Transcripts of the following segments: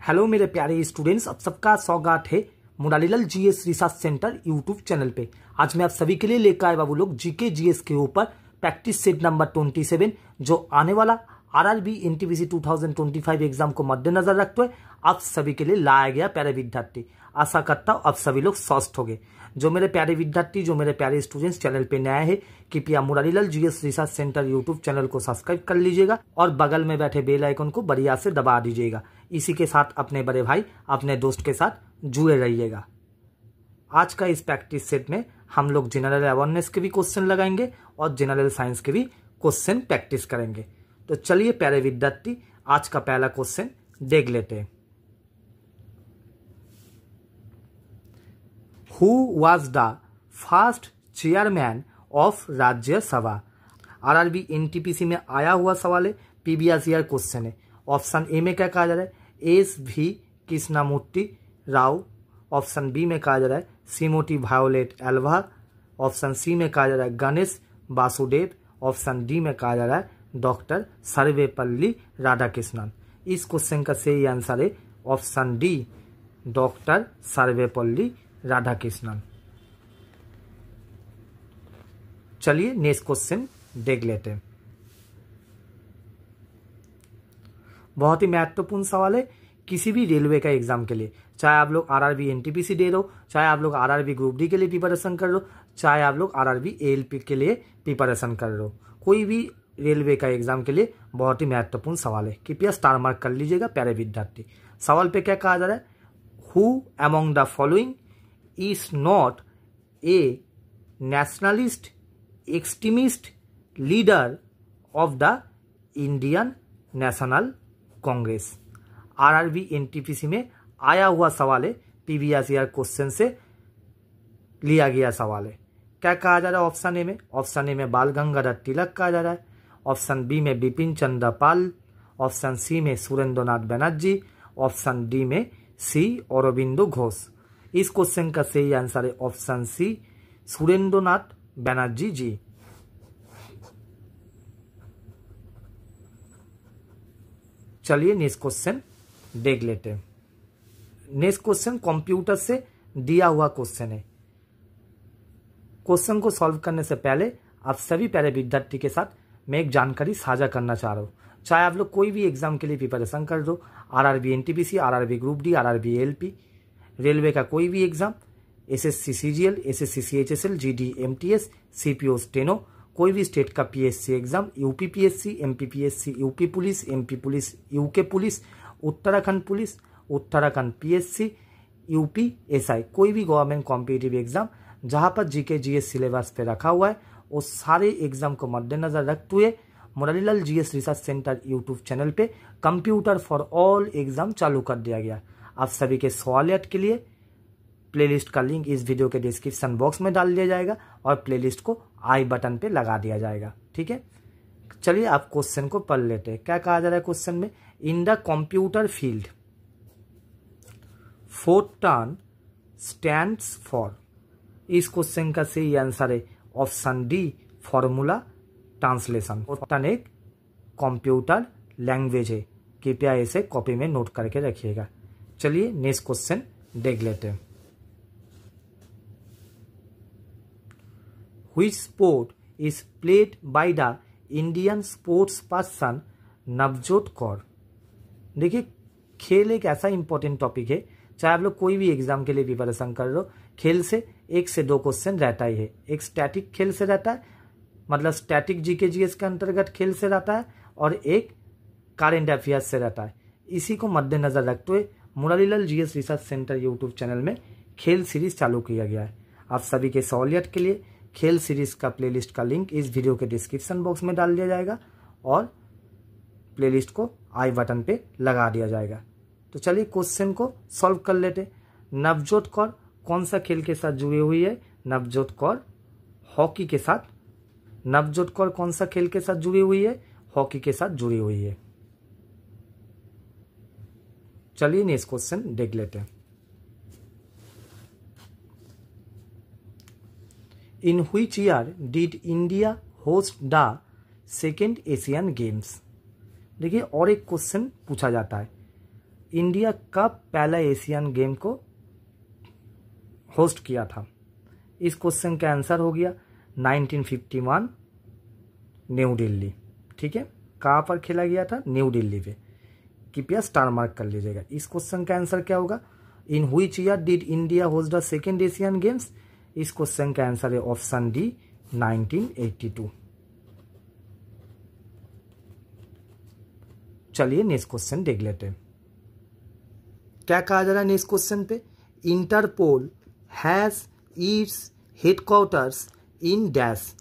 Hello मेरे प्यारे students, आप सबका स्वागत है Murarilal GS research centre YouTube channel पे। आज मैं आप सभी के लिए लेकर आए बाबू लोग जीके जीएस के ऊपर प्रैक्टिस सेट नंबर 27 जो आने वाला आरआरबी एनटीपीसी 2025 एग्जाम को मद्देनजर रखते हुए आप सभी के लिए लाया गया। प्यारे विद्यार्थी, आशा करता हूँ आप सभी लोग स्वस्थ हो गए। जो मेरे प्यारे विद्यार्थी, जो मेरे प्यारे स्टूडेंट्स चैनल पे नया है, कृपया Murarilal GS research centre YouTube channel को सब्सक्राइब कर लीजिएगा और बगल में बैठे बेल आइकन को बढ़िया से दबा दीजिएगा। इसी के साथ अपने बड़े भाई, अपने दोस्त के साथ जुड़े रहिएगा। आज का इस प्रैक्टिस सेट में हम लोग जनरल अवेयरनेस के भी क्वेश्चन लगाएंगे और जनरल साइंस के भी क्वेश्चन प्रैक्टिस करेंगे। तो चलिए प्यारे विद्यार्थी, आज का पहला क्वेश्चन देख लेते हैं। Who was the first chairman of Rajya Sabha? RRB NTPC में आया हुआ सवाल है, प्रीवियस ईयर क्वेश्चन है। ऑप्शन ए में क्या कहा जा रहा है? एस भी कृष्णमूर्ति राव। ऑप्शन बी में कहा जा रहा है Shrimati Violet Alva. Option C में कहा जा रहा है गणेश वासुदेव। ऑप्शन डी में कहा जा रहा है डॉक्टर सर्वेपल्ली राधाकृष्णन। इस क्वेश्चन का सही आंसर है option D, doctor Sarvepalli Radhakrishnan. चलिए नेक्स्ट क्वेश्चन देख लेते हैं। बहुत ही महत्वपूर्ण सवाल है किसी भी रेलवे का एग्जाम के लिए, चाहे आप लोग आरआरबी एनटीपीसी दे रहे हो, चाहे आप लोग आरआरबी ग्रुप डी के लिए प्रिपरेशन कर रहे हो, चाहे आप लोग आरआरबी एएलपी के लिए प्रिपरेशन कर रहे हो, कोई भी रेलवे का एग्जाम के लिए बहुत ही महत्वपूर्ण सवाल है। कृपया स्टार मार्क कर लीजिएगा प्यारे विद्यार्थी। सवाल पे क्या कहा जा रहा है? Who among the following is not a nationalist extremist leader of the Indian national Congress? RRB NTPC में आया हुआ सवाल है, प्रीवियस ईयर क्वेश्चन से लिया गया सवाल है। क्या कहा जा रहा है ऑप्शन ए में? ऑप्शन ए में बाल गंगाधर तिलक कहा जा रहा है। ऑप्शन बी में बिपिन चंद्र पाल। ऑप्शन सी में सुरेंद्रनाथ बनर्जी। ऑप्शन डी में सी अरबिंदो घोष। इस क्वेश्चन का सही आंसर है ऑप्शन सी, सुरेंद्रनाथ बनर्जी जी। चलिए नेक्स्ट क्वेश्चन देख लेते हैं। नेक्स्ट क्वेश्चन कंप्यूटर से दिया हुआ क्वेश्चन है। क्वेश्चन को सॉल्व करने से पहले आप सभी प्यारे विद्यार्थी के साथ मैं एक जानकारी साझा करना चाह रहा हूँ। चाहे आप लोग कोई भी एग्जाम के लिए प्रिपरेशन कर दो, RRB NTPC, RRB group D, RRB ALP, railway का कोई भी exam, SSC CGL, SSC CHSL, GD MTS, CPO steno, कोई भी स्टेट का PSC exam, UP PSC, MP PSC, UP police, MP police, UK police, Uttarakhand police, Uttarakhand PSC, UP SI, कोई भी government competitive exam जहां पर जीके जीएस सिलेबस पे रखा हुआ है, वो सारे एग्जाम को मद्देनजर रखते हुए Murarilal GS research centre YouTube channel पे कंप्यूटर फॉर ऑल एग्जाम चालू कर दिया गया। आप सभी के सवालियत के लिए प्लेलिस्ट का लिंक इस वीडियो के डिस्क्रिप्शन बॉक्स में डाल दिया जाएगा और प्लेलिस्ट को आई बटन पे लगा दिया जाएगा। ठीक है, चलिए आप क्वेश्चन को पढ़ लेते हैं। क्या कहा जा रहा है क्वेश्चन में? In the computer field Fortran stands for. इस क्वेश्चन का सही आंसर है option D, formula translation. Fortran एक कंप्यूटर लैंग्वेज है, कृपया इसे कॉपी में नोट करके रखिएगा। चलिए नेक्स्ट क्वेश्चन देख लेते हैं। Which sport is played by the Indian sports person Navjot Kaur? देखिए, खेल एक ऐसा इंपॉर्टेंट टॉपिक है, चाहे आप लोग कोई भी एग्जाम के लिए प्रिपरेशन कर रहे हो, खेल से 1 से 2 क्वेश्चन रहता ही है। एक स्टैटिक खेल से रहता है, मतलब स्टैटिक जीके जीएस के अंतर्गत खेल से रहता है, और एक करेंट अफेयर्स से रहता है। इसी को मद्देनजर रखते हुए Murarilal GS research centre YouTube channel में खेल सीरीज चालू किया गया है। आप सभी के सहूलियत के लिए खेल सीरीज का प्लेलिस्ट का लिंक इस वीडियो के डिस्क्रिप्शन बॉक्स में डाल दिया जाएगा और प्लेलिस्ट को आई बटन पे लगा दिया जाएगा। तो चलिए क्वेश्चन को सॉल्व कर लेते। नवजोत कौर कौन सा खेल के साथ जुड़ी हुई है? नवजोत कौर हॉकी के साथ। नवजोत कौर कौन सा खेल के साथ जुड़ी हुई है? हॉकी के साथ जुड़ी हुई है। चलिए नेक्स्ट क्वेश्चन देख लेते हैं। In which year did India host the second Asian Games? देखिए, और एक क्वेश्चन पूछा जाता है इंडिया कब पहला एशियन गेम को होस्ट किया था? इस क्वेश्चन का आंसर हो गया 1951 न्यू दिल्ली। ठीक है, कहाँ पर खेला गया था? न्यू दिल्ली पे। कृपया स्टार मार्क कर लीजिएगा। इस क्वेश्चन का आंसर क्या होगा? In which year did India host the second Asian games? इस क्वेश्चन का आंसर है ऑप्शन डी 1982। चलिए नेक्स्ट क्वेश्चन देख लेते हैं। क्या कहा जा रहा है नेक्स्ट क्वेश्चन पे? Interpol has its headquarters in dash.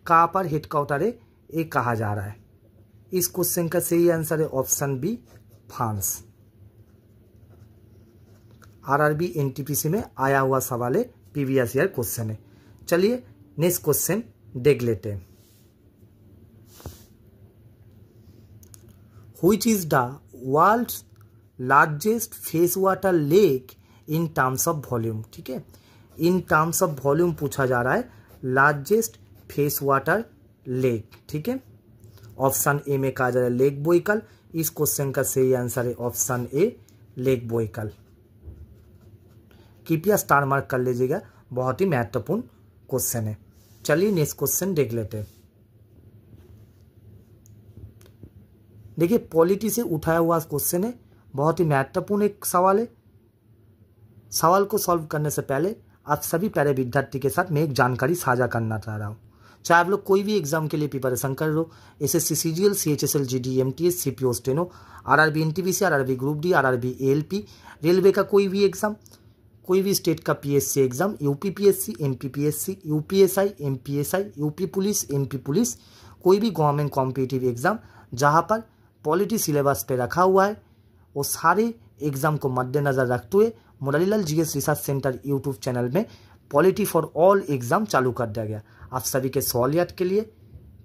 कहाँ पर हेडक्वार्टर है ये कहा जा रहा है? इस क्वेश्चन का सही आंसर है option B France. RRB NTPC में आया हुआ सवाल है, प्रीवियस ईयर क्वेश्चन है। चलिए नेक्स्ट क्वेश्चन देख लेते हैं। Which is the world's largest fresh water lake in terms of volume? ठीक है, इन टर्म्स ऑफ वॉल्यूम पूछा जा रहा है, लार्जेस्ट फ्रेश वाटर लेक। ठीक है, ऑप्शन ए में कहा जा रहा है लेक बोइकल। इस क्वेश्चन का सही आंसर है ऑप्शन ए लेक बोइकल। कृपया स्टार मार्क कर लीजिएगा, बहुत ही महत्वपूर्ण क्वेश्चन है। चलिए नेक्स्ट क्वेश्चन देख लेते हैं। देखिए पॉलिटी से उठाया हुआ क्वेश्चन है, बहुत ही महत्वपूर्ण एक सवाल है। सवाल को सॉल्व करने से पहले आप सभी प्यारे विद्यार्थी के साथ मैं एक जानकारी साझा करना चाह रहा हूँ। चाहे आप लोग कोई भी एग्जाम के लिए प्रिपरेशन कर लो, SSC CGL, CHSL, GD, MTS, CPO, steno, RRB NTPC, RRB group D, RRB ALP, railway का कोई भी एग्जाम, कोई भी स्टेट का PSC exam, UPPSC, MPPSC, UPSI, MPSI, UP police, MP police, कोई भी गवर्नमेंट कॉम्पिटिटिव एग्जाम जहाँ पर पॉलिटी सिलेबस पे रखा हुआ है, वो सारे एग्जाम को मद्देनजर रखते हुए Murarilal GS research centre YouTube channel में पॉलिटी फॉर ऑल एग्जाम चालू कर दिया गया। आप सभी के सहूलियत के लिए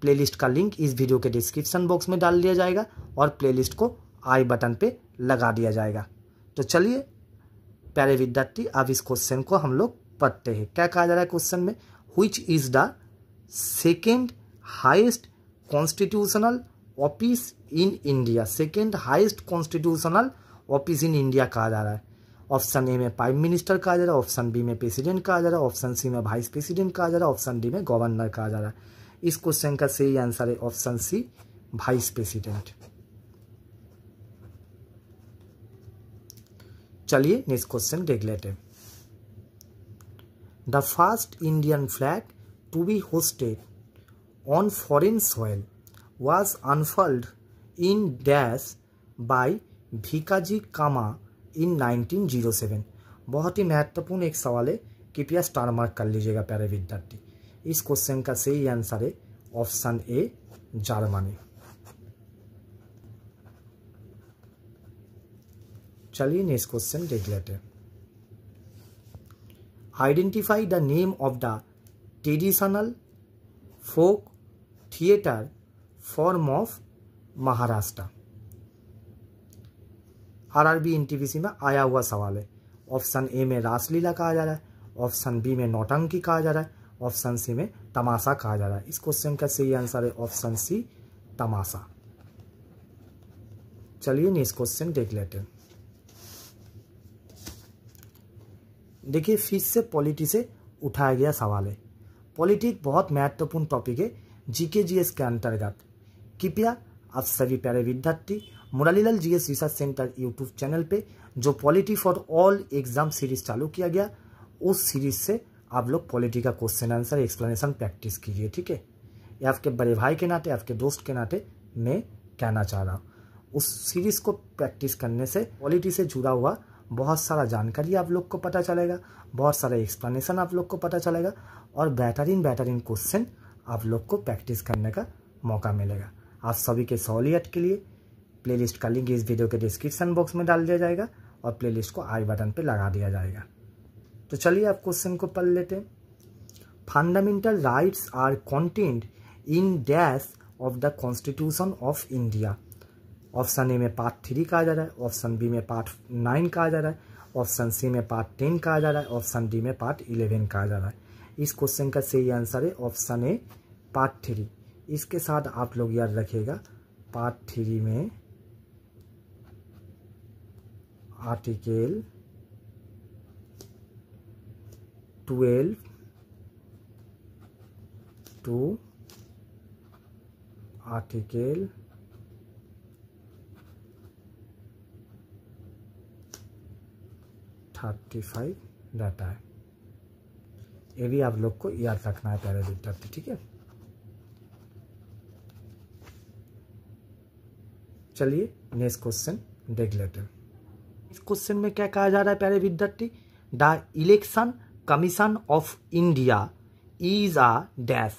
प्लेलिस्ट का लिंक इस वीडियो के डिस्क्रिप्शन बॉक्स में डाल दिया जाएगा और प्लेलिस्ट को आई बटन पे लगा दिया जाएगा। तो चलिए प्यारे विद्यार्थी, अब इस क्वेश्चन को हम लोग पढ़ते हैं। क्या कहा जा रहा है क्वेश्चन में? Which is the second highest constitutional office in India? Second highest constitutional office in India कहा जा रहा है। ऑप्शन ए में प्राइम मिनिस्टर कहा जा रहा है, ऑप्शन बी में प्रेसिडेंट कहा जा रहा है, ऑप्शन सी में वाइस प्रेसिडेंट कहा जा रहा है, ऑप्शन डी में गवर्नर कहा जा रहा है। इस क्वेश्चन का सही आंसर है ऑप्शन सी वाइस प्रेसिडेंट। चलिए नेक्स्ट क्वेश्चन देख लेते हैं। The first Indian flag to be hosted on foreign soil was unfurled in dash by Bhikaji Cama in 1907। बहुत ही महत्वपूर्ण एक सवाल है, कृपया स्टार मार्क कर लीजिएगा प्यारे विद्यार्थी। इस क्वेश्चन का सही आंसर है ऑप्शन ए जर्मनी। चलिए नेक्स्ट क्वेश्चन देख लेते हैं। Identify the name of the traditional folk theatre form of Maharashtra. RRB NTPC में आया हुआ सवाल है। ऑप्शन ए में रासलीला कहा जा रहा है, ऑप्शन बी में नौटंकी कहा जा रहा है, ऑप्शन सी में तमाशा कहा जा रहा है। इस क्वेश्चन का सही आंसर है ऑप्शन सी तमाशा। चलिए नेक्स्ट क्वेश्चन देख लेते हैं। देखिए फिर से पॉलिटी से उठाया गया सवाल है। पॉलिटी एक बहुत महत्वपूर्ण टॉपिक है जीके जीएस के अंतर्गत। कृपया आप सभी प्यारे विद्यार्थी Murarilal GS research centre YouTube channel पे जो polity for all exam series चालू किया गया, उस सीरीज से आप लोग पॉलिटी का क्वेश्चन आंसर एक्सप्लेनेशन प्रैक्टिस कीजिए। ठीक है, ये आपके बड़े भाई के नाते, आपके दोस्त के नाते मैं कहना चाह रहा हूँ। उस सीरीज को प्रैक्टिस करने से पॉलिटी से जुड़ा हुआ बहुत सारा जानकारी आप लोग को पता चलेगा, बहुत सारा एक्सप्लेनेशन आप लोग को पता चलेगा और बेहतरीन क्वेश्चन आप लोग को प्रैक्टिस करने का मौका मिलेगा। आप सभी के सहूलियत के लिए प्लेलिस्ट का लिंक इस वीडियो के डिस्क्रिप्शन बॉक्स में डाल दिया जाएगा और प्लेलिस्ट को आई बटन पे लगा दिया जाएगा। तो चलिए आप क्वेश्चन को पढ़ लेते हैं। Fundamental rights are contained in dash of the constitution of India. Option A में पार्ट 3 कहा जा रहा है, ऑप्शन बी में पार्ट 9 कहा जा रहा है, ऑप्शन सी में पार्ट 10 कहा जा रहा है, ऑप्शन डी में पार्ट 11 कहा जा रहा है। इस क्वेश्चन का सही आंसर है ऑप्शन ए पार्ट 3। इसके साथ आप लोग याद रखिएगा पार्ट 3 में आर्टिकल 12 टू आर्टिकल 35 रहता है। ये भी आप लोग को याद रखना है प्यारे विद्यार्थी, ठीक है। चलिए नेक्स्ट क्वेश्चन देख लेते हैं। इस क्वेश्चन में क्या कहा जा रहा है प्यारे विद्यार्थी, the election commission of India is a dash.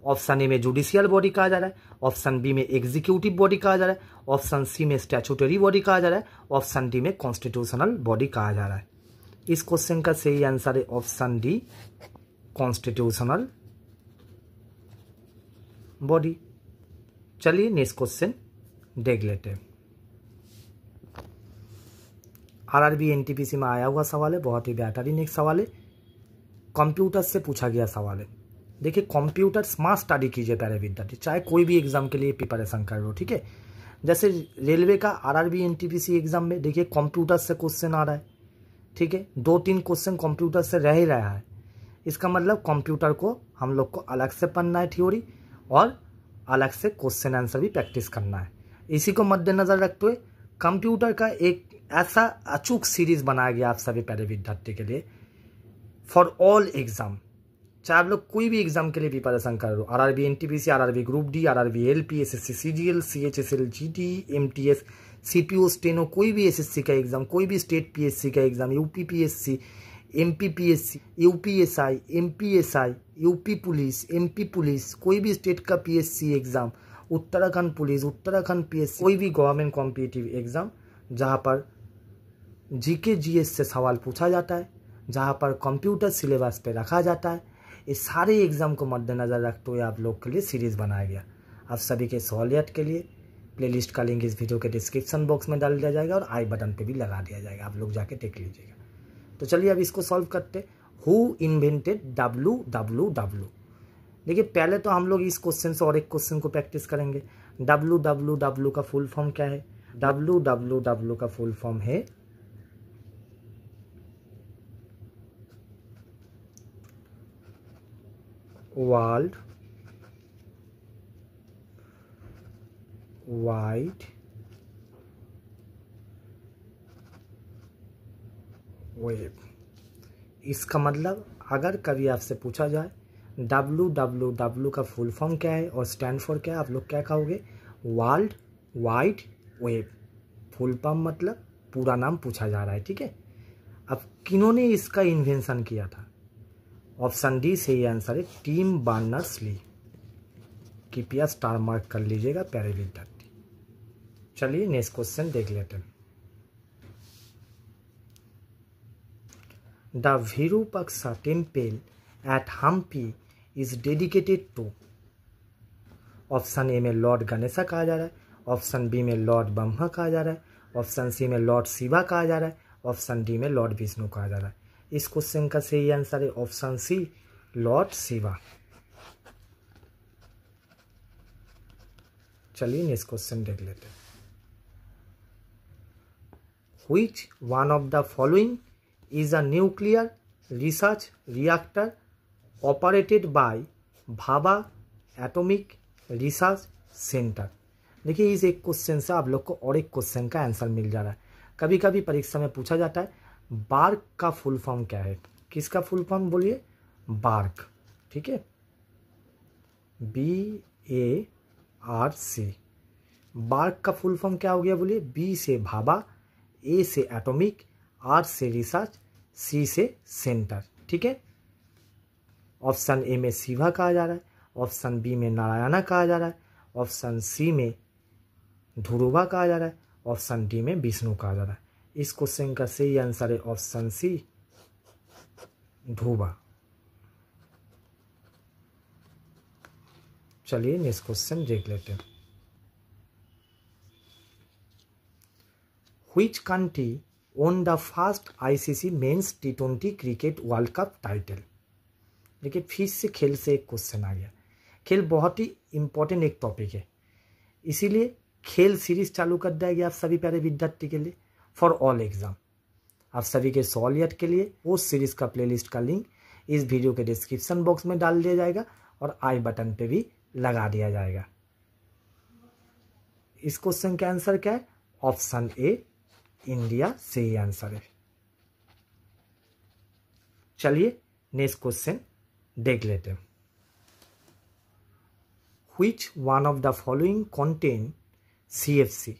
Option A में जुडिशियल बॉडी कहा जा रहा है, ऑप्शन बी में एग्जीक्यूटिव बॉडी कहा जा रहा है, ऑप्शन सी में स्टैट्यूटरी बॉडी कहा जा रहा है, ऑप्शन डी में कॉन्स्टिट्यूशनल बॉडी कहा जा रहा है। इस क्वेश्चन का सही आंसर है ऑप्शन डी, कॉन्स्टिट्यूशनल बॉडी। चलिए नेक्स्ट क्वेश्चन देख लेते हैं। आरआरबी एनटीपीसी में आया हुआ सवाल है, बहुत ही बेहतरीन एक सवाल है, कंप्यूटर से पूछा गया सवाल है। देखिए कंप्यूटर स्मार्ट स्टडी कीजिए प्यारे विद्यार्थी, चाहे कोई भी एग्जाम के लिए प्रिपरेशन कर लो, ठीक है। जैसे रेलवे का आरआरबी एनटीपीसी एग्जाम में देखिए कंप्यूटर से क्वेश्चन आ रहा है, ठीक है, 2-3 क्वेश्चन कंप्यूटर से रह ही रहा है। इसका मतलब कंप्यूटर को हम लोग को अलग से पढ़ना है थ्योरी, और अलग से क्वेश्चन आंसर भी प्रैक्टिस करना है। इसी को मद्देनजर रखते हुए कंप्यूटर का एक ऐसा अचूक सीरीज बनाया गया आप सभी प्यारे विद्यार्थी के लिए फॉर ऑल एग्जाम। चाहे आप लोग कोई भी एग्जाम के लिए प्रिपरेशन कर लो, RRB NTPC, RRB group D, RRB LP, SSC CGL, CHSL, GT, MTS, CPO, steno, कोई भी एसएससी का एग्जाम, कोई भी स्टेट पीएससी का exam, UP PSC, MP PSC, UPSI, MPSI, UP police, MP police, कोई भी स्टेट का PSC exam, Uttarakhand police, Uttarakhand PSC, कोई भी गवर्नमेंट कॉम्पिटिटिव एग्जाम जहां पर जीके जीएस से सवाल पूछा जाता है, जहां पर कंप्यूटर सिलेबस पे रखा जाता है, इस सारे एग्जाम को मद्देनजर रखते हुए आप लोग के लिए सीरीज बनाया गया। आप सभी के सहूलियत के लिए प्लेलिस्ट का लिंक इस वीडियो के डिस्क्रिप्शन बॉक्स में डाल दिया जाएगा और आई बटन पे भी लगा दिया जाएगा, आप लोग जाके देख लीजिएगा। तो चलिए अब इसको सॉल्व करते। Who invented WWW। देखिए पहले तो हम लोग इस क्वेश्चन से और एक क्वेश्चन को प्रैक्टिस करेंगे। WWW का फुल फॉर्म क्या है? WWW का फुल फॉर्म है वर्ल्ड वाइड वेब। इसका मतलब अगर कभी आपसे पूछा जाए WWW का फुल फॉर्म क्या है और स्टैंड फॉर क्या है, आप लोग क्या कहोगे? World wide web. Full form मतलब पूरा नाम पूछा जा रहा है, ठीक है। अब किन्होंने इसका इन्वेंशन किया था? ऑप्शन डी सही आंसर है टिम बर्नर्स-ली। कृपया स्टार मार्क कर लीजिएगा प्यारे विद्यार्थी। चलिए नेक्स्ट क्वेश्चन देख लेते हैं। The Virupaksha temple at Hampi is dedicated to. Option A में लॉर्ड गणेशा कहा जा रहा है, ऑप्शन बी में लॉर्ड ब्रह्मा कहा जा रहा है, ऑप्शन सी में लॉर्ड शिवा कहा जा रहा है, ऑप्शन डी में लॉर्ड विष्णु कहा जा रहा है। इस क्वेश्चन का सही आंसर है ऑप्शन सी, लॉर्ड शिवा। चलिए नेक्स्ट क्वेश्चन देख लेते हैं। Which one of the following is a nuclear research reactor operated by Bhabha atomic research centre. देखिए इस एक क्वेश्चन से आप लोग को और एक क्वेश्चन का आंसर मिल जा रहा है। कभी कभी परीक्षा में पूछा जाता है बार्क का फुल फॉर्म क्या है? किसका फुल फॉर्म बोलिए? बार्क, ठीक है, BARC। बार्क का फुल फॉर्म क्या हो गया बोलिए? B से भाभा, A से एटॉमिक, R से रिसर्च, C से सेंटर, ठीक है। ऑप्शन ए में शिवा कहा जा रहा है, ऑप्शन बी में नारायणा कहा जा रहा है, ऑप्शन सी में ध्रुवा कहा जा रहा है, ऑप्शन डी में विष्णु कहा जा रहा है। इस क्वेश्चन का सही आंसर है ऑप्शन सी, ध्रुवा। चलिए नेक्स्ट क्वेश्चन देख लेते हैं। Which country won the first ICC men's T20 cricket world cup title? देखिए फिर से खेल से एक क्वेश्चन आ गया। खेल बहुत ही इंपॉर्टेंट एक टॉपिक है, इसीलिए खेल सीरीज चालू कर दिया गया आप सभी प्यारे विद्यार्थी के लिए फॉर ऑल एग्जाम। आप सभी के सॉलियत के लिए उस सीरीज़ का प्लेलिस्ट का लिंक इस वीडियो के डिस्क्रिप्शन बॉक्स में डाल दिया जाएगा और आई बटन पे भी लगा दिया जाएगा। इस क्वेश्चन का आंसर क्या है? ऑप्शन ए इंडिया से ही आंसर है। चलिए नेक्स्ट क्वेश्चन देख लेते हैं। Which one of the following contain CFC?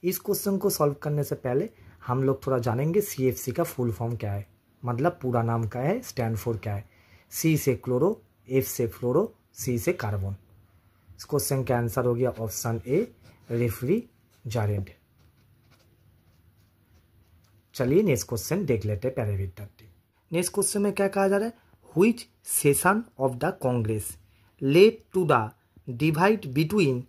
इस क्वेश्चन को सॉल्व करने से पहले हम लोग थोड़ा जानेंगे CFC का फुल फॉर्म क्या है, मतलब पूरा नाम क्या है, स्टैंड फॉर क्या है। C से क्लोरो, F से फ्लोरो, C से कार्बन। इस क्वेश्चन का आंसर हो गया ऑप्शन ए रेफ्रिजरेंट। चलिए नेक्स्ट क्वेश्चन देख लेते हैं प्यारे विद्यार्थी। नेक्स्ट क्वेश्चन में क्या कहा जा रहा है? Which session of the Congress led to the divide between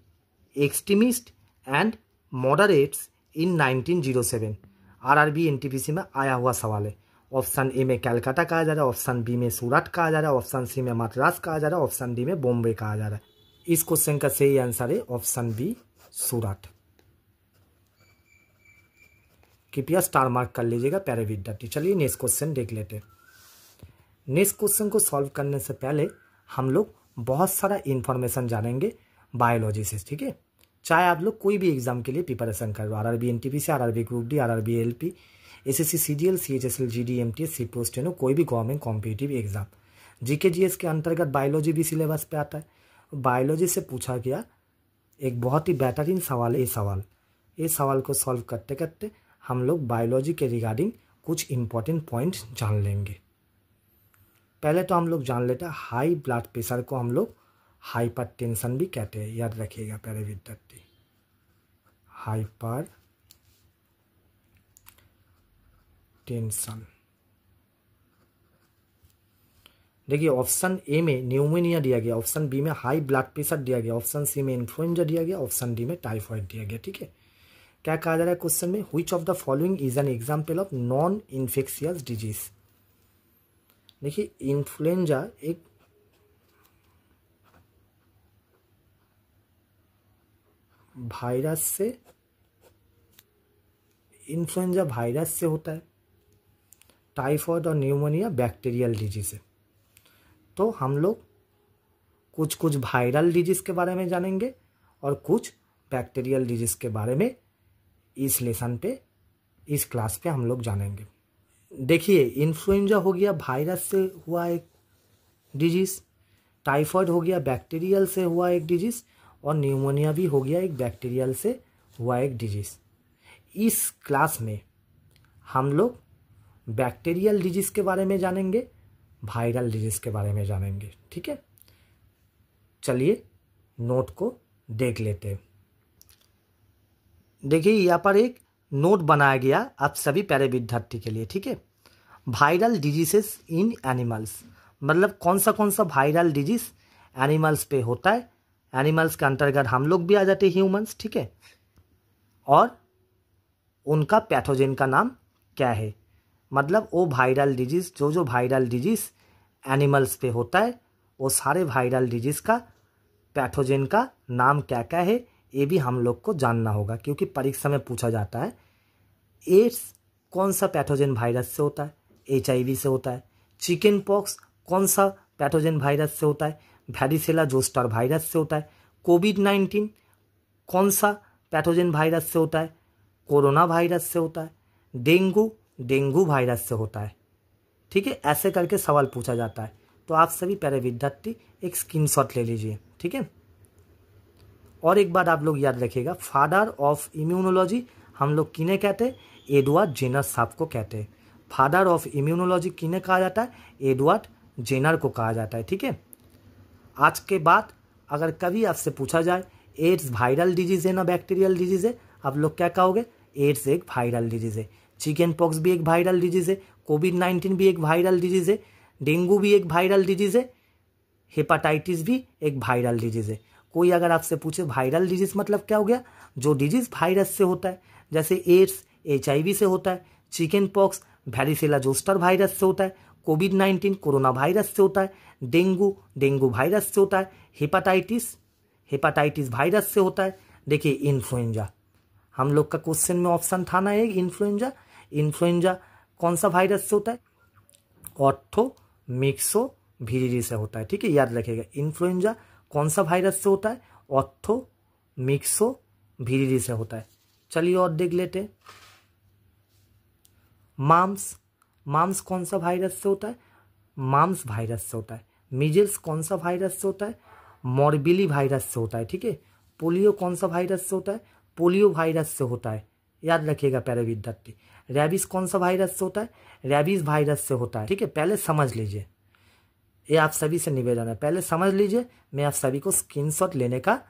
extremists and moderates in 1907? RRB NTPC में आया हुआ सवाल है। ऑप्शन ए में कलकत्ता कहा जा रहा है, ऑप्शन बी में सूरत कहा जा रहा है, ऑप्शन सी में मद्रास कहा जा रहा है, ऑप्शन डी में बॉम्बे कहा जा रहा है। इस क्वेश्चन का सही आंसर है ऑप्शन बी सूरत। कृपया स्टार मार्क कर लीजिएगा प्यारे विद्यार्थी। चलिए नेक्स्ट क्वेश्चन देख लेते हैं। नेक्स्ट क्वेश्चन को सॉल्व करने से पहले हम लोग बहुत सारा इन्फॉर्मेशन जानेंगे बायोलॉजी से, ठीक है। चाहे आप लोग कोई भी एग्जाम के लिए प्रिपरेशन कर रहे हो, RRB NTPC, RRB group D, RRB LP, SSC CGL, CHSL, GD, MTS, CPO, steno, कोई भी government competitive exam, GK GS के अंतर्गत बायोलॉजी भी सिलेबस पे आता है। बायोलॉजी से पूछा गया एक बहुत ही बेहतरीन सवाल है ये सवाल को सॉल्व करते करते हम लोग बायोलॉजी के रिगार्डिंग कुछ इंपॉर्टेंट पॉइंट्स जान लेंगे। पहले तो हम लोग जान लेते हैं हाई ब्लड प्रेशर को हम लोग हाइपरटेंशन भी कहते हैं, याद रखिएगा प्यारे विद्यार्थी, हाइपर टेंशन। देखिए ऑप्शन ए में न्यूमोनिया दिया गया, ऑप्शन बी में हाई ब्लड प्रेशर दिया गया, ऑप्शन सी में इन्फ्लुएंजा दिया गया, ऑप्शन डी में टाइफाइड दिया गया, ठीक है। क्या कहा जा रहा है क्वेश्चन में? Which of the following is an example of non infectious disease. देखिए इन्फ्लुएंजा एक वायरस से, इन्फ्लुएंजा वायरस से होता है, टाइफाइड और न्यूमोनिया बैक्टीरियल डिजीज है। तो हम लोग कुछ कुछ वायरल डिजीज के बारे में जानेंगे और कुछ बैक्टीरियल डिजीज के बारे में इस लेसन पे, इस क्लास पे हम लोग जानेंगे। देखिए इन्फ्लुएंजा हो गया वायरस से हुआ एक डिजीज, टाइफाइड हो गया बैक्टीरियल से हुआ एक डिजीज, और न्यूमोनिया भी हो गया एक बैक्टीरियल से हुआ एक डिजीज। इस क्लास में हम लोग बैक्टीरियल डिजीज के बारे में जानेंगे, वायरल डिजीज के बारे में जानेंगे, ठीक है। चलिए नोट को देख लेते हैं। देखिए यहाँ पर एक नोट बनाया गया आप सभी प्यारे विद्यार्थी के लिए, ठीक है। वायरल डिजीजेस इन एनिमल्स, मतलब कौन सा वायरल डिजीज एनिमल्स पे होता है। एनिमल्स के अंतर्गत हम लोग भी आ जाते हैं, ह्यूमंस, ठीक है। और उनका पैथोजेन का नाम क्या है, मतलब वो वायरल डिजीज, जो वायरल डिजीज एनिमल्स पे होता है वो सारे वायरल डिजीज का पैथोजेन का नाम क्या क्या है, ये भी हम लोग को जानना होगा, क्योंकि परीक्षा में पूछा जाता है एड्स कौन सा पैथोजेन वायरस से होता है, HIV से होता है। चिकन पॉक्स कौन सा पैथोजेन वायरस से होता है, वैरिसेला जोस्टर वायरस से होता है। कोविड-19 कौन सा पैथोजेन वायरस से होता है, कोरोना वायरस से होता है। डेंगू वायरस से होता है, ठीक है। ऐसे करके सवाल पूछा जाता है। तो आप सभी प्यारे विद्यार्थी एक स्क्रीनशॉट ले लीजिए, ठीक है। और एक बात आप लोग याद रखिएगा, फादर ऑफ इम्यूनोलॉजी हम लोग किन्हें कहते हैं? एडवर्ड जेनर साहब को कहते हैं। फादर ऑफ इम्यूनोलॉजी किन्हें कहा जाता है? एडवर्ड जेनर को कहा जाता है, ठीक है। आज के बाद अगर कभी आपसे पूछा जाए एड्स वायरल डिजीज है ना बैक्टीरियल डिजीज है, आप लोग क्या कहोगे? एड्स एक वायरल डिजीज है, चिकन पॉक्स भी एक वायरल डिजीज है, कोविड-19 भी एक वायरल डिजीज है, डेंगू भी एक वायरल डिजीज है, हेपाटाइटिस भी एक वायरल डिजीज है। कोई अगर आपसे पूछे वायरल डिजीज मतलब क्या हो गया? जो डिजीज वायरस से होता है, जैसे एड्स HIV से होता है, chicken pox varicella zoster virus से होता है, कोविड-19 कोरोना वायरस से होता है, डेंगू वायरस से होता है, हेपाटाइटिस वायरस से होता है। देखिए इन्फ्लुएंजा, हम लोग का क्वेश्चन में ऑप्शन था ना एक इन्फ्लुएंजा कौन सा वायरस से होता है? ऑर्थोमिक्सोविरिडी से होता है, ठीक है, याद रखिएगा। इन्फ्लुएंजा कौन सा वायरस से होता है? ऑर्थोमिक्सोविरिडी से होता है। चलिए और देख लेते हैं। माम्स कौन सा वायरस से होता है? माम्स वायरस से होता है। मीजल्स कौन सा वायरस से होता है? मॉर्बिली वायरस से होता है, ठीक है। पोलियो कौन सा वायरस से होता है? पोलियो वायरस से होता है, याद रखिएगा प्यारे विद्यार्थी। रैबिस कौन सा वायरस से होता है? रैबिस वायरस से होता है, ठीक है। पहले समझ लीजिए, ये आप सभी से निवेदन है, पहले समझ लीजिए, मैं आप सभी को स्क्रीनशॉट लेने का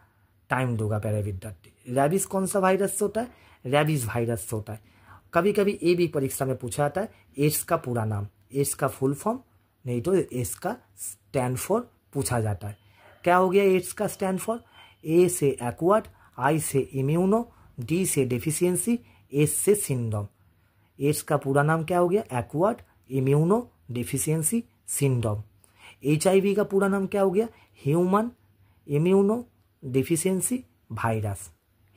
टाइम दूंगा प्यारे विद्यार्थी। रैबिस कौन सा वायरस से होता है? रैबिस वायरस से होता है। कभी कभी ये भी परीक्षा में पूछा जाता है, एड्स का पूरा नाम, एड्स का फुल फॉर्म, नहीं तो एड्स का स्टैंड फॉर पूछा जाता है। क्या हो गया एड्स का स्टैंड फॉर? ए से एक्वायर्ड, आई से इम्यूनो, डी से डेफिशिएंसी, एस से सिंड्रोम। एड्स का पूरा नाम क्या हो गया? Acquired immuno deficiency syndrome. HIV का पूरा नाम क्या हो गया? Human immuno deficiency virus.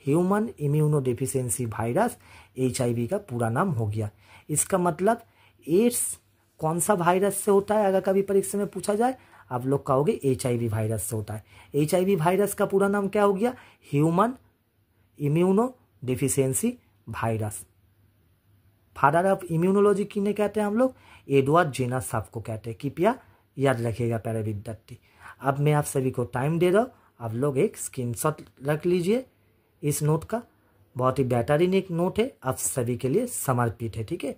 Human immuno deficiency virus HIV का पूरा नाम हो गया। इसका मतलब एड्स कौन सा वायरस से होता है? अगर कभी परीक्षा में पूछा जाए, आप लोग कहोगे HIV वायरस से होता है। HIV वायरस का पूरा नाम क्या हो गया? Human immuno deficiency virus. Father of immunology किन्हें कहते हैं हम लोग? एडवर्ड जेनर साहब को कहते हैं। कृपया याद रखिएगा प्यारे विद्यार्थी। अब मैं आप सभी को टाइम दे रहा हूँ, आप लोग एक स्क्रीनशॉट रख लीजिए इस नोट का। बहुत ही बेहतरीन एक नोट है, आप सभी के लिए समर्पित है, ठीक है।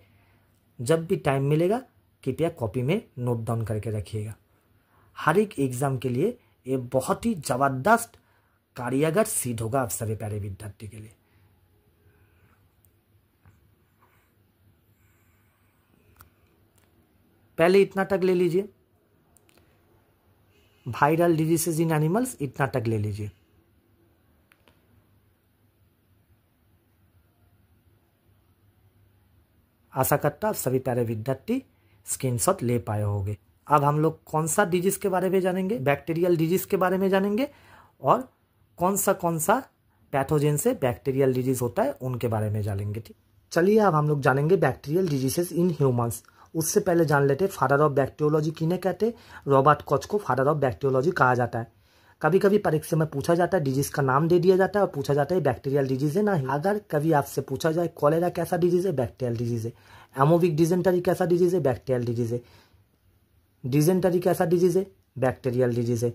जब भी टाइम मिलेगा कृपया कॉपी में नोट डाउन करके रखिएगा। हर एक एग्जाम के लिए ये बहुत ही जबरदस्त कार्यगर सिद्ध होगा आप सभी प्यारे विद्यार्थी के लिए। पहले इतना तक ले लीजिए, वायरल डिजीजेस इन एनिमल्स, इतना तक ले लीजिए। आशा करता आप सभी प्यारे विद्यार्थी स्क्रीनशॉट ले पाए होंगे। अब हम लोग कौन सा डिजीज के बारे में जानेंगे? बैक्टीरियल डिजीज के बारे में जानेंगे, और कौन सा पैथोजन से बैक्टीरियल डिजीज होता है उनके बारे में जानेंगे, ठीक। चलिए अब हम लोग जानेंगे बैक्टीरियल डिजीजेस इन ह्यूमंस। उससे पहले जान लेते फादर ऑफ बैक्टीरियोलॉजी किन्हें कहते हैं? रॉबर्ट कॉच को फादर ऑफ बैक्टीरियोलॉजी कहा जाता है। कभी कभी परीक्षा में पूछा जाता है, डिजीज का नाम दे दिया जाता है और पूछा जाता है बैक्टीरियल डिजीज है ना। अगर कभी आपसे पूछा जाए कॉलेरा कैसा डिजीज है? बैक्टीरियल डिजीज है। एमोविक डिजेंटरी कैसा डिजीज है? बैक्टीरियल डिजीज है। डिजेंटरी कैसा डिजीज है? बैक्टीरियल डिजीज है।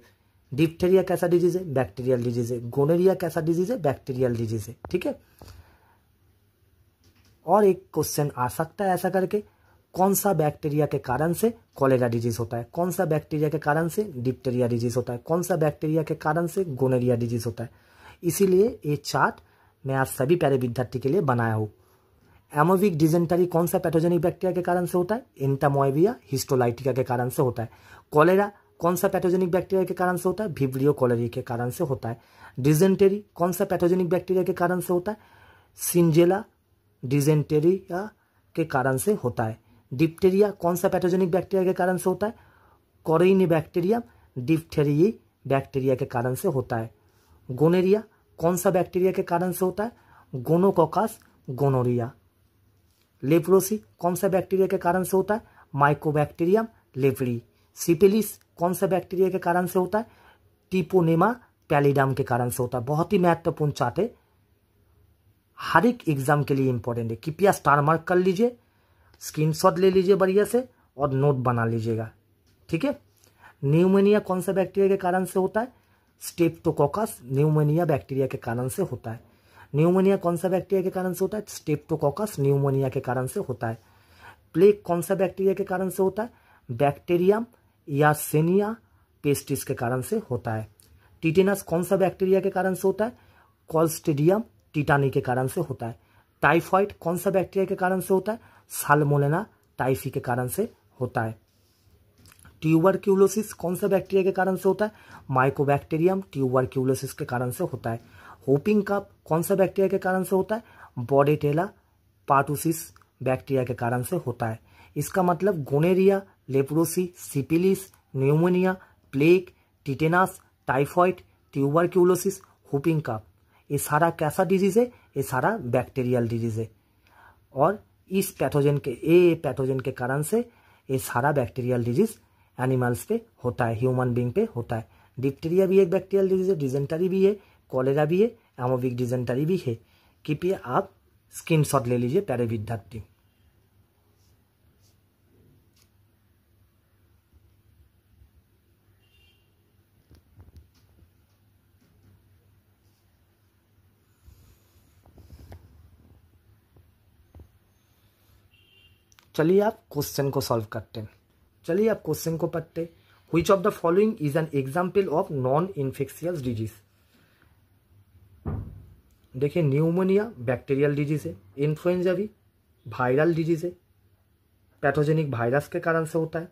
डिप्थेरिया कैसा डिजीज है? बैक्टीरियल डिजीज है। गोनोरिया कैसा डिजीज है? बैक्टीरियल डिजीज है, ठीक है। और एक क्वेश्चन आ सकता है ऐसा करके, कौन सा बैक्टीरिया के कारण से कॉलेरा डिजीज होता है? कौन सा बैक्टीरिया के कारण से डिप्थेरिया डिजीज होता है? कौन सा बैक्टीरिया के कारण से गोनोरिया डिजीज होता है? इसीलिए ये चार्ट मैं आप सभी प्यारे विद्यार्थी के लिए बनाया हूँ। एमोविक डिजेंटरी कौन सा पैथोजेनिक बैक्टीरिया के कारण से होता है? एंटामोएबिया हिस्टोलाइटिका के कारण से होता है। कॉलेरा कौन सा पैथोजेनिक बैक्टीरिया के कारण से होता है? विब्रियो कॉलेरी के कारण से होता है। डिजेंटरी कौन सा पैथोजेनिक बैक्टीरिया के कारण से होता है? सिंजेला डिजेंटेरिया के कारण से होता है। डिप्थेरिया कौन सा पैथोजेनिक बैक्टीरिया के कारण से होता है? कोरिनेबैक्टीरियम डिप्थेरियी बैक्टीरिया के कारण से होता है। गोनेरिया कौन सा बैक्टीरिया के कारण से होता है? Gonococcus gonorrhoea. लेप्रोसी कौन सा बैक्टीरिया के कारण से होता है? Mycobacterium leprae. सिफिलिस कौन सा बैक्टीरिया के कारण से होता है? टिपोनेमा पैलिडम के कारण से होता है। बहुत ही महत्वपूर्ण चार्ट है, हर एक एग्जाम के लिए इंपॉर्टेंट है। कृपया स्टार मार्क कर लीजिए, स्क्रीनशॉट ले लीजिए बढ़िया से और नोट बना लीजिएगा, ठीक है। न्यूमोनिया कौन सा बैक्टीरिया के कारण से होता है? स्ट्रेप्टोकोकस न्यूमोनिया बैक्टीरिया के कारण से होता है। न्यूमोनिया कौन सा बैक्टीरिया के कारण से होता है? स्ट्रेप्टोकोकस न्यूमोनिया के कारण से होता है। प्लेग कौन सा बैक्टीरिया के कारण से होता है? बैक्टीरियम यार्सेनिया पेस्टिस के कारण से होता है। टिटेनस कौन सा बैक्टीरिया के कारण से होता है? क्लोस्ट्रीडियम टिटानी के कारण से होता है। टाइफाइड कौन सा बैक्टीरिया के कारण से होता है? साल्मोनेला टाइफी के कारण से होता है। ट्यूबरक्यूलोसिस कौन सा बैक्टीरिया के कारण से होता है? माइकोबैक्टीरियम ट्यूबरक्यूलोसिस के कारण से होता है। होपिंग कफ कौन सा बैक्टीरिया के कारण से होता है? बोर्डेटेला पार्टुसिस बैक्टीरिया के कारण से होता है। इसका मतलब gonorrhoea, leprosy, syphilis, pneumonia, plague, tetanus, typhoid, tuberculosis, whooping cough, ये सारा कैसा डिजीज है? ये सारा बैक्टीरियल डिजीज है। और इस पैथोजन के कारण से ये सारा बैक्टीरियल डिजीज एनिमल्स पे होता है, ह्यूमन बीइंग पे होता है। डिप्टीरिया भी एक बैक्टीरियल डिजीज है, डिजेंटरी भी है, कॉलेरा भी है, एमोविक डिजेंटरी भी है। कृपया आप स्क्रीनशॉट ले लीजिए प्यारे विद्यार्थी। चलिए आप क्वेश्चन को सॉल्व करते हैं। चलिए आप क्वेश्चन को पढ़ते। Which of the following is an example of non infectious disease. देखिए न्यूमोनिया बैक्टीरियल डिजीज है, इन्फ्लुएंजा भी वायरल डिजीज है, पैथोजेनिक वायरस के कारण से होता है।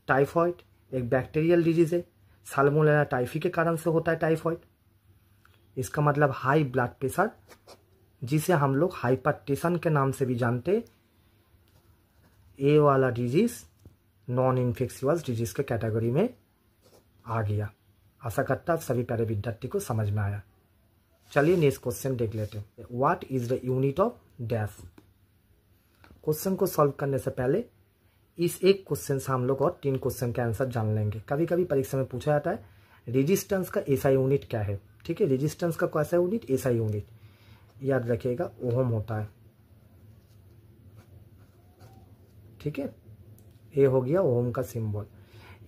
टाइफॉइड एक बैक्टीरियल डिजीज है, साल्मोनेला टाइफी के कारण से होता है टाइफॉइड। इसका मतलब हाई ब्लड प्रेशर, जिसे हम लोग हाइपरटेंशन के नाम से भी जानते हैं, ए वाला डिजीज नॉन इन्फेक्शियस डिजीज के कैटेगरी में आ गया। आशा करता आप सभी प्यारे विद्यार्थी को समझ में आया। चलिए नेक्स्ट क्वेश्चन देख लेते हैं। What is the unit of dash. Question को सॉल्व करने से पहले इस एक क्वेश्चन से हम लोग और 3 क्वेश्चन के आंसर जान लेंगे। कभी कभी परीक्षा में पूछा जाता है रेजिस्टेंस का एसआई यूनिट क्या है। ठीक है, रेजिस्टेंस का कैसा यूनिट, एसआई यूनिट याद रखिएगा, ओहम होता है। ठीक है, ये हो गया ओम का सिंबल।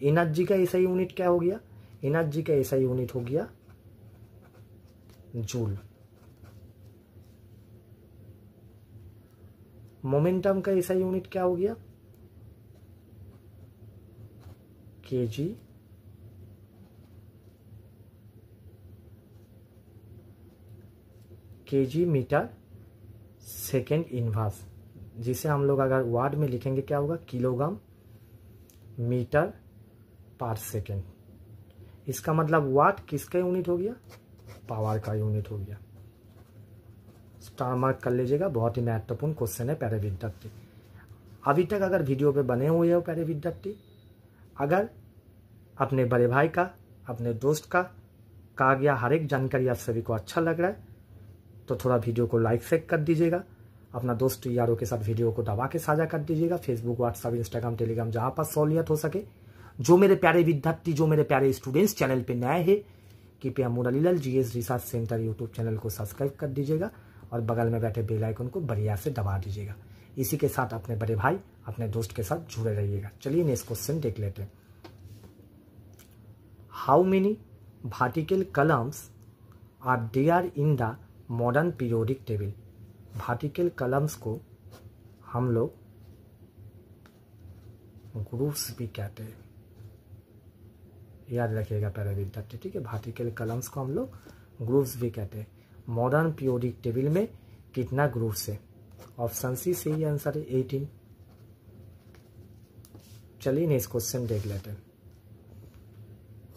एनर्जी का एसआई यूनिट क्या हो गया, एनर्जी का एसआई यूनिट हो गया जूल। मोमेंटम का एसआई यूनिट क्या हो गया, KG. KG metre second inverse, जिसे हम लोग अगर वाट में लिखेंगे क्या होगा, किलोग्राम मीटर पर सेकेंड। इसका मतलब वाट किसका यूनिट हो गया, पावर का यूनिट हो गया। स्टार मार्क कर लीजिएगा, बहुत ही महत्वपूर्ण क्वेश्चन है प्यारे विद्यार्थी। अभी तक अगर वीडियो पे बने हुए हो प्यारे विद्यार्थी, अगर अपने बड़े भाई का, अपने दोस्त का कहा गया हर एक जानकारी आप सभी को अच्छा लग रहा है तो थोड़ा वीडियो को लाइक शेयर कर दीजिएगा। अपना दोस्त यारों के साथ वीडियो को दबा के साझा कर दीजिएगा, फेसबुक, व्हाट्सएप, इंस्टाग्राम, टेलीग्राम, जहां पर सहूलियत हो सके। जो मेरे प्यारे विद्यार्थी, जो मेरे प्यारे स्टूडेंट्स चैनल पे नए हैं, कृपया Murlilal GS research centre YouTube channel को सब्सक्राइब कर दीजिएगा और बगल में बैठे बेल आइकन को बढ़िया से दबा दीजिएगा। इसी के साथ अपने बड़े भाई, अपने दोस्त के साथ जुड़े रहिएगा। चलिए नेक्स्ट क्वेश्चन देख लेते हैं। How many vertical columns are there in the modern periodic table. Vertical columns को हम लोग ग्रुप्स भी कहते हैं, याद रखिएगा प्यारे विद्यार्थी। ठीक है, वर्टिकल कॉलम्स को हम लोग ग्रुप्स भी कहते हैं। मॉडर्न पीरियोडिक टेबल में कितना ग्रुप्स है, ऑप्शन सी सही आंसर है 18। चलिए नेक्स्ट क्वेश्चन देख लेते हैं।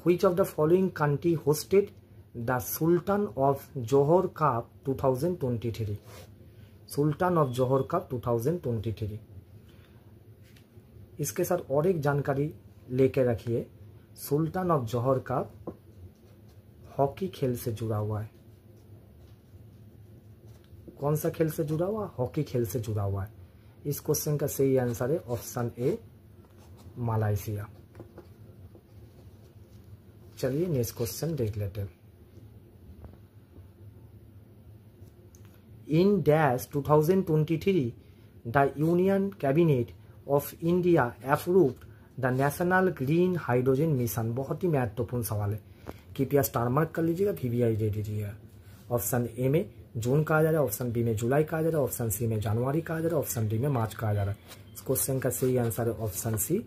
Which of the following country hosted the sultan of Johar cup 2023। Sultan of Johar cup 2023। इसके साथ और एक जानकारी लेके रखिए, सुल्तान ऑफ जोहर कप हॉकी खेल से जुड़ा हुआ है। कौन सा खेल से जुड़ा हुआ, हॉकी खेल से जुड़ा हुआ है। इस क्वेश्चन का सही आंसर है ऑप्शन ए, मलेशिया। चलिए नेक्स्ट क्वेश्चन देख लेते हैं। In dash 2023, the Union Cabinet of India approved the National Green Hydrogen Mission। बहुत ही महत्वपूर्ण सवाल है, कृपया स्टार मार्क कर लीजिएगा, VVI दे दीजिएगा। ऑप्शन ए में जून कहा जा रहा है, ऑप्शन बी में जुलाई कहा जा रहा है, ऑप्शन सी में जनवरी कहा जा रहा है, ऑप्शन डी में मार्च कहा जा रहा है। इस क्वेश्चन का सही आंसर है ऑप्शन सी,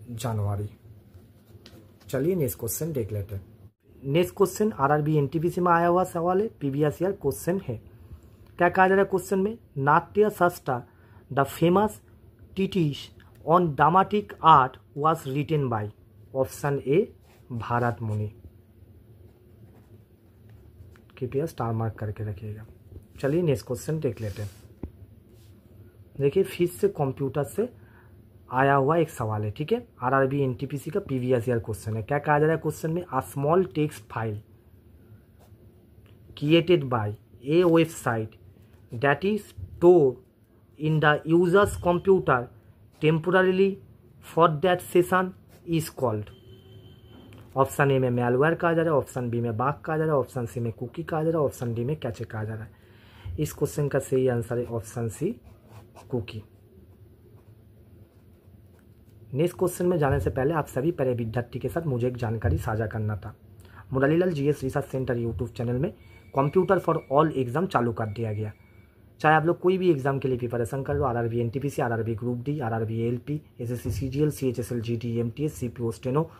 जनवरी। चलिए नेक्स्ट क्वेश्चन देख लेते हैं। नेक्स्ट क्वेश्चन आरआरबी एनटीपीसी में आया हुआ सवाल है, प्रीवियस ईयर क्वेश्चन है। क्या कहा जा रहा है क्वेश्चन में, Natya Shastra the famous treatise on dramatic art was written by. Option A, Bharat Muni. कृपया स्टार मार्क करके रखिएगा। चलिए नेक्स्ट क्वेश्चन देख लेते हैं। देखिए फिर से कंप्यूटर से आया हुआ एक सवाल है। ठीक है, आरआरबी एनटीपीसी का प्रीवियस ईयर क्वेश्चन है। क्या कहा जा रहा है क्वेश्चन में, a small text file created by A website that is store in the user's computer temporarily for that session is called। Option A में मैलवेयर कहा जा रहा है, ऑप्शन बी में बाग कहा जा रहा है, ऑप्शन सी में कुकी कहा जा रहा है, ऑप्शन डी में कैचे कहा जा रहा है। इस क्वेश्चन का सही आंसर है option C, cookie. Next question में जाने से पहले आप सभी प्यारे विद्यार्थी के साथ मुझे एक जानकारी साझा करना था। Murarilal GS research centre YouTube channel में कंप्यूटर फॉर ऑल एग्जाम चालू कर दिया गया। चाहे आप लोग कोई भी एग्जाम के लिए प्रिपरेशन कर लो, RRB NTPC, RRB group D, RRB ALP, SSC CGL, CHSL, GD, MTS, CPO, steno,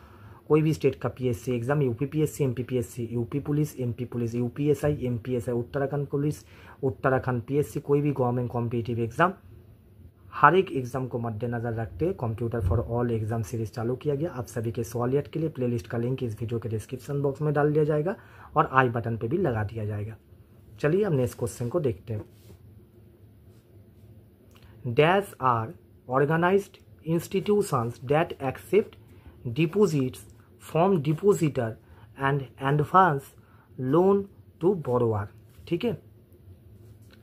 कोई भी स्टेट का PSC exam, UPPSC, MPPSC, UP police, MP police, UPSI, MPSI, Uttarakhand police, Uttarakhand PSC, कोई भी गवर्नमेंट कॉम्पिटिटिव एग्जाम, हर एक exam को मद्देनजर रखते हुए computer for all exam series चालू किया गया। आप सभी के सवालियत के लिए प्लेलिस्ट का लिंक इस वीडियो के डिस्क्रिप्शन बॉक्स में डाल दिया जाएगा और आई बटन पे भी लगा दिया जाएगा। चलिए अब नेक्स्ट क्वेश्चन को देखते हैं। Dash are organised institutions that accept deposits from depositor and advance loan to borrower. ठीक है,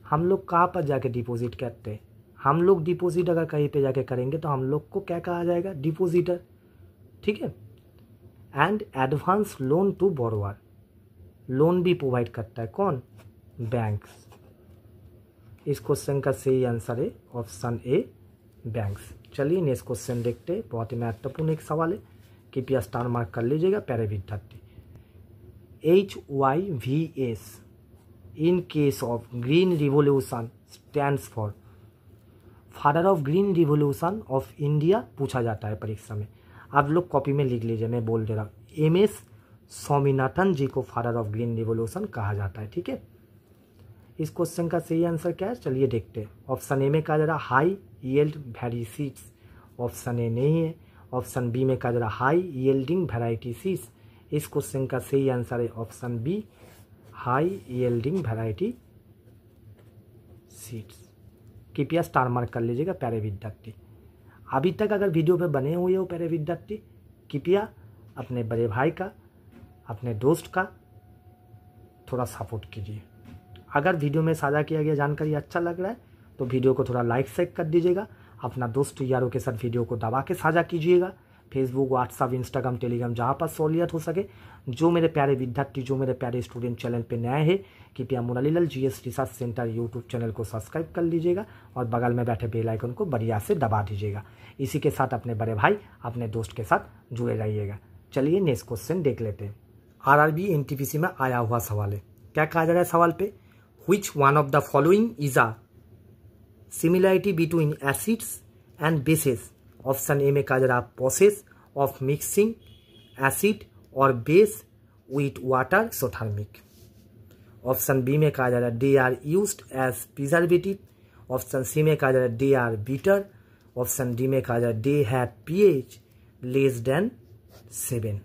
हम लोग कहाँ पर जाके डिपॉजिट करते हैं? हम लोग डिपॉजिट अगर कहीं पे जाके करेंगे तो हम लोग को क्या कहा जाएगा? डिपॉजिटर। ठीक है, and advance loan to borrower, loan भी प्रोवाइड करता है कौन? बैंक्स। इस क्वेश्चन का सही आंसर है ऑप्शन ए, बैंक्स। चलिए नेक्स्ट क्वेश्चन देखते हैं। बहुत ही महत्वपूर्ण एक सवाल है, कृपया स्टार मार्क कर लीजिएगा प्यारे विद्यार्थी। HYVS in case of green revolution stands for father of green revolution of India पूछा जाता है परीक्षा में। आप लोग कॉपी में लिख लीजिए, मैं बोल दे रहा हूँ। MS स्वामीनाथन जी को फादर ऑफ ग्रीन रिवोल्यूशन कहा जाता है। ठीक है, इस क्वेश्चन का सही आंसर क्या है? चलिए देखते हैं। ऑप्शन ए में कहा जा रहा high yield very seeds, option A नहीं है। ऑप्शन बी में कहा जा रहा हाई यील्डिंग वैरायटी सीड्स। इस क्वेश्चन का सही आंसर है option B, high yielding variety seeds. कृपया स्टार मार्क कर लीजिएगा प्यारे विद्यार्थी। अभी तक अगर वीडियो पे बने हुए हो प्यारे विद्यार्थी, कृपया अपने बड़े भाई का, अपने दोस्त का थोड़ा सपोर्ट कीजिए। अगर वीडियो में साझा किया गया जानकारी अच्छा लग रहा है तो वीडियो को थोड़ा लाइक शेयर कर दीजिएगा। अपना दोस्त यारों के साथ वीडियो को दबा के साझा कीजिएगा। फेसबुक, व्हाट्सअप, इंस्टाग्राम, टेलीग्राम, जहाँ पर सहूलियत हो सके। जो मेरे प्यारे विद्यार्थी, जो मेरे प्यारे स्टूडेंट चैनल पे नए हैं, कृपया Murarilal GS research centre YouTube channel को सब्सक्राइब कर लीजिएगा और बगल में बैठे बेल आइकन को बढ़िया से दबा दीजिएगा। इसी के साथ अपने बड़े भाई, अपने दोस्त के साथ जुड़े रहिएगा। चलिए नेक्स्ट क्वेश्चन देख लेते हैं। आरआरबी एनटीपीसी में आया हुआ सवाल है। क्या कहा जा रहा है सवाल पे? Which one of the following is a similarity between acids and bases? Option A में कहा जा रहा प्रोसेस ऑफ मिक्सिंग एसिड और base with water exothermic. Option B में कहा जा रहा they are used as preservative. Option C में कहा जा रहा they are bitter. Option D में कहा जा रहा they have pH less than 7।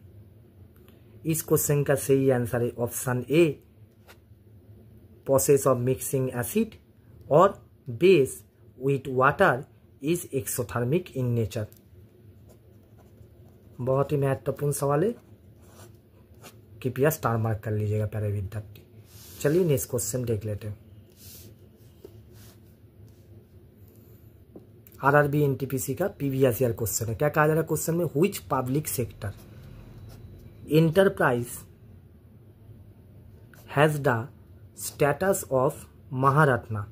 इस क्वेश्चन का सही आंसर है option A, process of mixing acid और base with water is exothermic in nature. बहुत ही महत्वपूर्ण सवाल है, कृपया स्टार मार्क कर लीजिएगा प्यारे विद्यार्थी। चलिए नेक्स्ट क्वेश्चन देख लेते हैं। आरआरबी एनटीपीसी का प्रीवियस ईयर क्वेश्चन है। क्या कहा जा रहा है क्वेश्चन में? Which public sector enterprise has the status of Maharatna.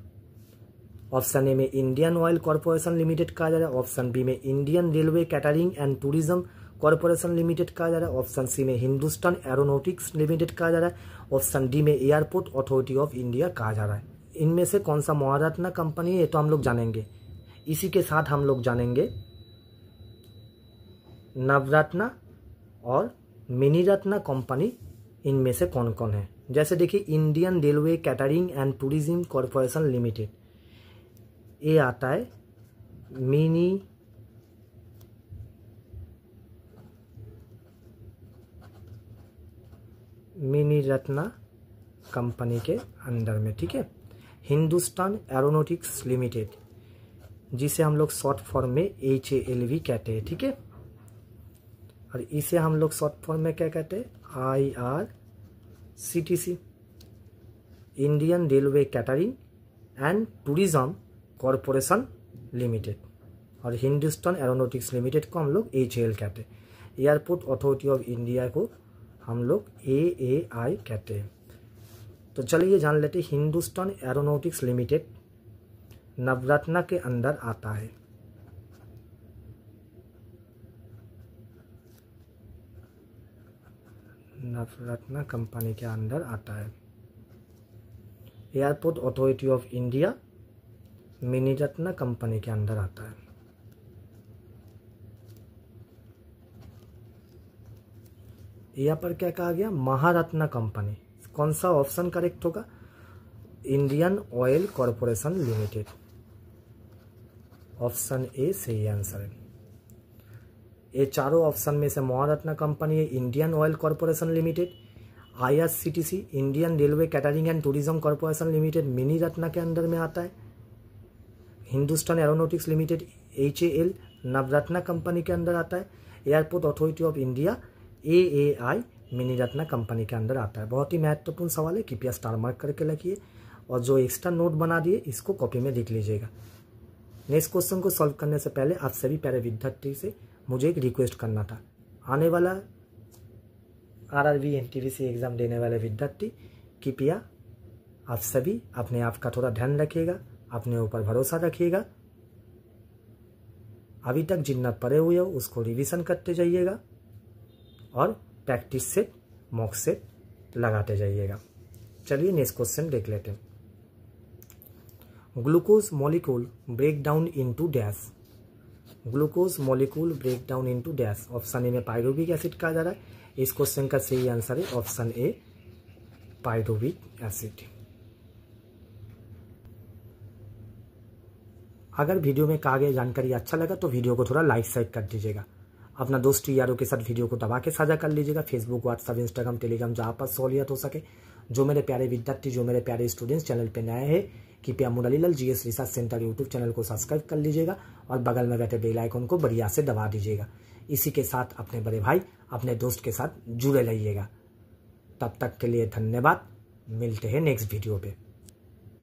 Option A में इंडियन ऑयल कॉरपोरेशन लिमिटेड कहा जा रहा है। ऑप्शन बी में Indian railway catering and tourism corporation limited कहा जा रहा है। ऑप्शन सी में हिंदुस्तान एरोनॉटिक्स लिमिटेड कहा जा रहा है। ऑप्शन डी में एयरपोर्ट अथॉरिटी ऑफ इंडिया कहा जा रहा है। इनमें से कौन सा महारत्ना कंपनी है ये तो हम लोग जानेंगे। इसी के साथ हम लोग जानेंगे नवरत्ना और मिनी रत्ना कंपनी इनमें से कौन कौन है। जैसे देखिए Indian railway catering and tourism corporation limited, ये आता है मिनी रत्ना कंपनी के अंदर में। ठीक है, हिंदुस्तान एरोनॉटिक्स लिमिटेड जिसे हम लोग शॉर्ट फॉर्म में HALV कहते हैं। ठीक है, और इसे हम लोग शॉर्ट फॉर्म में क्या कहते हैं? IRCTC, Indian railway catering and tourism corporation limited, और हिंदुस्तान एरोनॉटिक्स लिमिटेड को हम लोग HAL कहते हैं। एयरपोर्ट अथॉरिटी ऑफ इंडिया को हम लोग AAI कहते हैं। तो चलिए जान लेते हैं, हिंदुस्तान एरोनॉटिक्स लिमिटेड नवरत्ना के अंदर आता है। नवरत्ना कंपनी के अंदर आता है। Airport authority of India Miniratna company के अंदर आता है। यहाँ पर क्या कहा गया, महारत्ना कंपनी। कौन सा ऑप्शन करेक्ट होगा, Indian oil corporation limited, option A सही आंसर है। ये चारों ऑप्शन में से महारत्ना कंपनी है, Indian oil corporation limited, IRCTC Indian railway catering and tourism corporation limited mini Ratna के अंदर में आता है, Hindustan aeronautics limited HAL Navratna company के अंदर आता है, airport authority of India AAI mini Ratna company के अंदर आता है। बहुत ही महत्वपूर्ण सवाल है, कृपया स्टार मार्क करके रखिए, और जो एक्स्ट्रा नोट बना दिए इसको कॉपी में लिख लीजिएगा। नेक्स्ट क्वेश्चन को सॉल्व करने से पहले आप सभी प्यारे विद्यार्थी से मुझे एक रिक्वेस्ट करना था, आने वाला RRB NTPC एग्ज़ाम देने वाले विद्यार्थी कृपया आप सभी अपने आप का थोड़ा ध्यान रखिएगा, अपने ऊपर भरोसा रखिएगा, अभी तक जितना पढ़े हुए हो उसको रिवीजन करते जाइएगा और प्रैक्टिस सेट मॉक सेट लगाते जाइएगा। चलिए नेक्स्ट क्वेश्चन देख लेते हैं। Glucose molecule break down into dash, glucose molecule break down into dash. Option A में पायरुविक एसिड कहा जा रहा है। इस क्वेश्चन का सही आंसर है ऑप्शन ए पायरुविक एसिड। अगर वीडियो में कहा गया जानकारी अच्छा लगा तो वीडियो को थोड़ा लाइक शेयर कर दीजिएगा, अपना दोस्त यारों के साथ वीडियो को दबा के साझा कर लीजिएगा, फेसबुक व्हाट्सएप इंस्टाग्राम टेलीग्राम जहाँ पर सहूलियत हो सके। जो मेरे प्यारे विद्यार्थी, जो मेरे प्यारे स्टूडेंट्स चैनल पे नए हैं, कृपया Murarilal GS research centre YouTube channel को सब्सक्राइब कर लीजिएगा और बगल में बैठे बेल आइकन को बढ़िया से दबा दीजिएगा। इसी के साथ अपने बड़े भाई, अपने दोस्त के साथ जुड़े रहिएगा। तब तक के लिए धन्यवाद, मिलते हैं नेक्स्ट वीडियो पे।